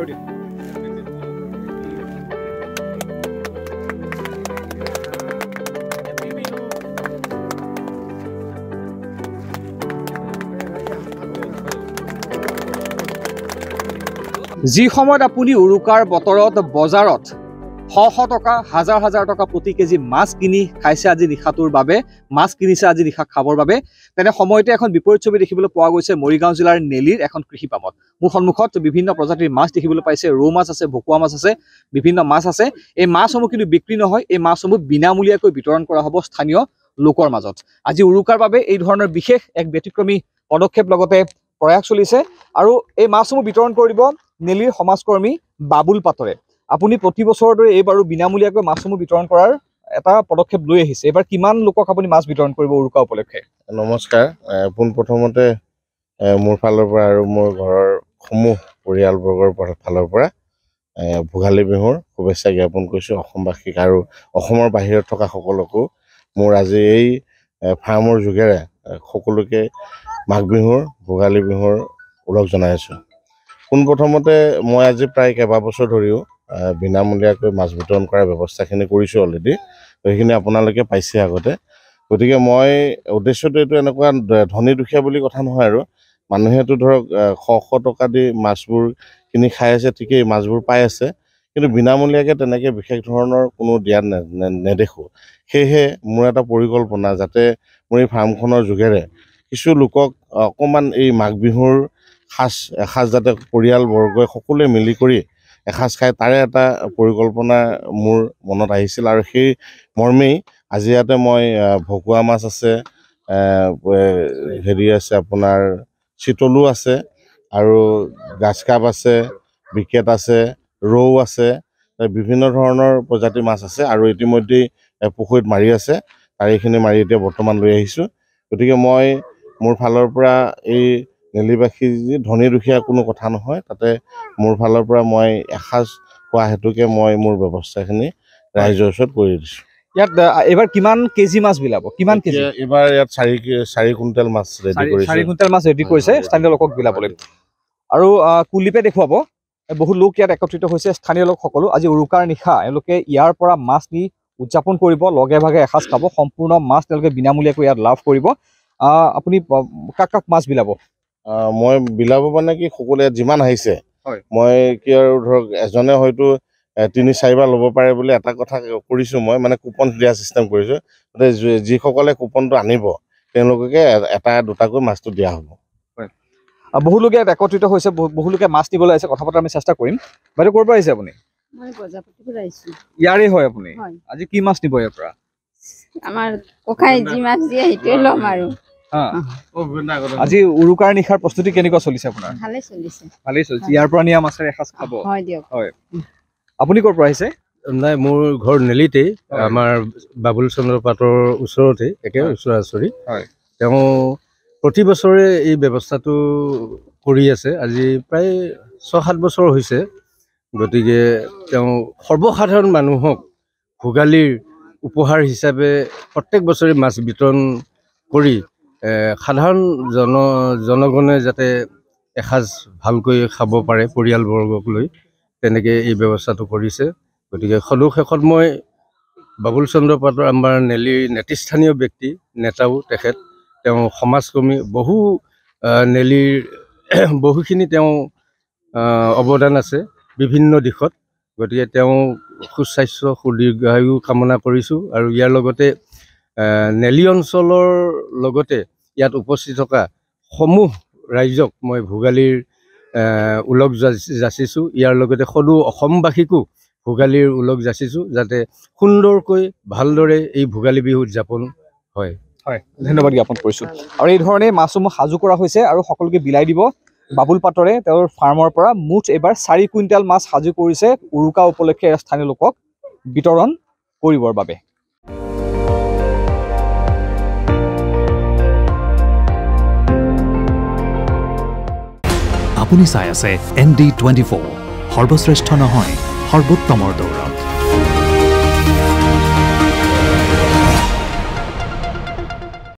যি সময়ত আপুনি উৰুকাৰ বতৰত বজাৰত শ টকা হাজাৰ টকা প্ৰতি কেজি মাছ কিনি খাইছে আজি নিশাটোৰ বাবে মাছ কিনিছে আজি নিশা খাবৰ বাবে তেনে সময়তে এখন বিপৰীত ছবি দেখিবলৈ পোৱা গৈছে মৰিগাঁও জিলাৰ নেলিৰ এখন কৃষি পামত মোৰ সন্মুখত বিভিন্ন প্ৰজাতিৰ মাছ দেখিবলৈ পাইছে ৰৌ মাছ আছে ভকুৱা মাছ আছে বিভিন্ন মাছ আছে এই মাছসমূহ কিন্তু বিক্ৰী নহয় এই মাছসমূহ বিনামূলীয়াকৈ বিতৰণ কৰা হ'ব স্থানীয় লোকৰ মাজত আজি উৰুকাৰ বাবে এই ধৰণৰ বিশেষ এক ব্যতিক্ৰমী পদক্ষেপ লগতে প্ৰয়াস চলিছে আৰু এই মাছসমূহ বিতৰণ কৰিব নেলিৰ সমাজকৰ্মী বাবুল পাটৰে আপুনি প্ৰতি বছৰৰ দৰে এইবাৰো বিনামূলীয়াকৈ মাছসমূহ বিতৰণ কৰাৰ এটা পদক্ষেপ লৈ আহিছে এবাৰ কিমান লোকক আপুনি মাছ বিতৰণ কৰিব উৰুকা উপলক্ষে নমস্কাৰ পোনপ্ৰথমতে মোৰ ফালৰ পৰা আৰু মোৰ ঘৰৰ সমূহ পৰিয়ালবৰ্গৰ ফালৰ পৰা ভোগালী বিহুৰ শুভেচ্ছা জ্ঞাপন কৰিছোঁ অসমবাসীক আৰু অসমৰ বাহিৰত থকা সকলোকো মোৰ আজি এই ফাৰ্মৰ যোগেৰে সকলোকে মাঘ বিহুৰ ভোগালী বিহুৰ ওলগ জনাই আছোঁ পোনপ্ৰথমতে মই আজি প্ৰায় কেইবাবছৰ ধৰিও বিনামূলীয়াকৈ মাছ বিতৰণ কৰাৰ ব্যৱস্থাখিনি কৰিছোঁ অলৰেডি সেইখিনি আপোনালোকে পাইছে আগতে গতিকে মই উদ্দেশ্যটো এইটো এনেকুৱা ধনী দুখীয়া বুলি কথা নহয় আৰু মানুহেতো ধৰক শ টকা দি মাছবোৰ কিনি খাই আছে ঠিকেই মাছবোৰ পাই আছে কিন্তু বিনামূলীয়াকৈ তেনেকৈ বিশেষ ধৰণৰ কোনো দিয়া নেদেখোঁ সেয়েহে মোৰ এটা পৰিকল্পনা যাতে মোৰ এই ফাৰ্মখনৰ যোগেৰে কিছু লোকক অকণমান এই মাঘ বিহুৰ এসাঁজ যাতে পৰিয়ালবৰ্গই সকলোৱে মিলি কৰি এসাঁজ খাই তাৰে এটা পৰিকল্পনা মোৰ মনত আহিছিল আৰু সেই মৰ্মেই আজি ইয়াতে মই ভকুৱা মাছ আছে হেৰি আছে আপোনাৰ চিতলো আছে আৰু গাছকাপ আছে বিকেট আছে ৰৌ আছে বিভিন্ন ধৰণৰ প্ৰজাতিৰ মাছ আছে আৰু ইতিমধ্যেই পুখুৰীত মাৰি আছে তাৰিখিনি মাৰি এতিয়া বৰ্তমান লৈ আহিছোঁ গতিকে মই মোৰ ফালৰ পৰা এই নেলিবাসী ধনী দুখীয়া কোনো কথা নহয় তাতে মোৰ ফালৰ পৰা মই এসাঁজ খোৱা হেতুকে মই মোৰ ব্যৱস্থাখিনি ৰাইজৰ ওচৰত কৰি দিছোঁ ইয়াত এবাৰ কিমান কেজি মাছ বিলাব কিমান কেজি এবাৰ ইয়াত 4 কুইণ্টেল মাছ ৰেডি কৰিছে 4 কুইণ্টেল মাছ ৰেডি কৰিছে স্থানীয় লোকক বিলাবলৈ আৰু কুলিপে দেখুৱাব বহু লোক ইয়াত একত্ৰিত হৈছে স্থানীয় লোকসকলো আজি উৰুকাৰ নিশা এওঁলোকে ইয়াৰ পৰা মাছ নি উদযাপন কৰিব লগে ভাগে এসাঁজ খাব সম্পূৰ্ণ মাছ তেওঁলোকে বিনামূলীয়াকৈ ইয়াত লাভ কৰিব আপুনি কাক মাছ বিলাব মই বিলাব মানে কি সকলোৱে যিমান আহিছে মই কি আৰু ধৰক এজনে হয়তো 3-4 বাৰ ল'ব পাৰে বুলি এটা কথা কৰিছোঁ মই মানে কুপন দিয়া চিষ্টেম কৰিছোঁ যিসকলে কুপনটো আনিব তেওঁলোকে এটা দুটাকৈ মাছটো দিয়া হ'ব বহু লোকে ইয়াত একত্ৰিত হৈছে বহু লোকে মাছ নিবলৈ আহিছে কথা পতাৰ আমি চেষ্টা কৰিম বাইদেউ ক'ৰ পৰা আহিছে আপুনি ইয়াৰে হয় আপুনি আজি কি মাছ নিব ইয়াৰ পৰা আমাৰ ককাই যি মাছ দিয়ে সেইটোৱে ল'ম আৰু আজি উৰুকাৰ নিশাৰ প্ৰস্তুতি কেনেকুৱা চলিছে আপোনাৰ ভালেই চলিছে ইয়াৰ পৰা নিয়া মাছেৰে এসাঁজ খাব হয় দিয়ক হয় আপুনি ক'ৰ পৰা আহিছে নাই মোৰ ঘৰ নেলিতেই আমাৰ বাবুল চন্দ্ৰ পাটৰ ওচৰতে একে ওচৰা-ওচৰি তেওঁ প্ৰতি বছৰে এই ব্যৱস্থাটো কৰি আছে আজি প্ৰায় 6-7 বছৰ হৈছে গতিকে তেওঁ সৰ্বসাধাৰণ মানুহক ভোগালীৰ উপহাৰ হিচাপে প্ৰত্যেক বছৰে মাছ বিতৰণ কৰি সাধাৰণ জনগণে যাতে এসাঁজ ভালকৈ খাব পাৰে পৰিয়ালবৰ্গক লৈ তেনেকৈ এই ব্যৱস্থাটো কৰিছে গতিকে সদুশেষত মই বাবুল চন্দ্ৰ পাটৰ আমাৰ নেলিৰ নেতৃস্থানীয় ব্যক্তি নেতাও তেখেত তেওঁ সমাজকৰ্মী নেলিৰ বহুখিনি তেওঁ অৱদান আছে বিভিন্ন দিশত গতিকে তেওঁ সুস্বাস্থ্য সুদীৰ্ঘায়ু কামনা কৰিছোঁ আৰু ইয়াৰ লগতে নেলি অঞ্চলৰ লগতে ইয়াত উপস্থিত থকা সমূহ ৰাইজক মই ভোগালীৰ ওলগ যাচিছোঁ ইয়াৰ লগতে সদু অসমবাসীকো ভোগালীৰ ওলগ যাচিছোঁ যাতে সুন্দৰকৈ ভালদৰে এই ভোগালী বিহু উদযাপন হয় ধন্যবাদ জ্ঞাপন কৰিছোঁ আৰু এই ধৰণে মাছসমূহ সাজু কৰা হৈছে আৰু সকলোকে বিলাই দিব বাবুল পাটৰে তেওঁৰ ফাৰ্মৰ পৰা মুঠ এবাৰ 4 কুইণ্টেল মাছ সাজু কৰিছে উৰুকা উপলক্ষে স্থানীয় লোকক বিতৰণ কৰিবৰ বাবে আপুনি চাই আছে ND24 সৰ্বশ্ৰেষ্ঠ নহয় সৰ্বোত্তমৰ দৌৰ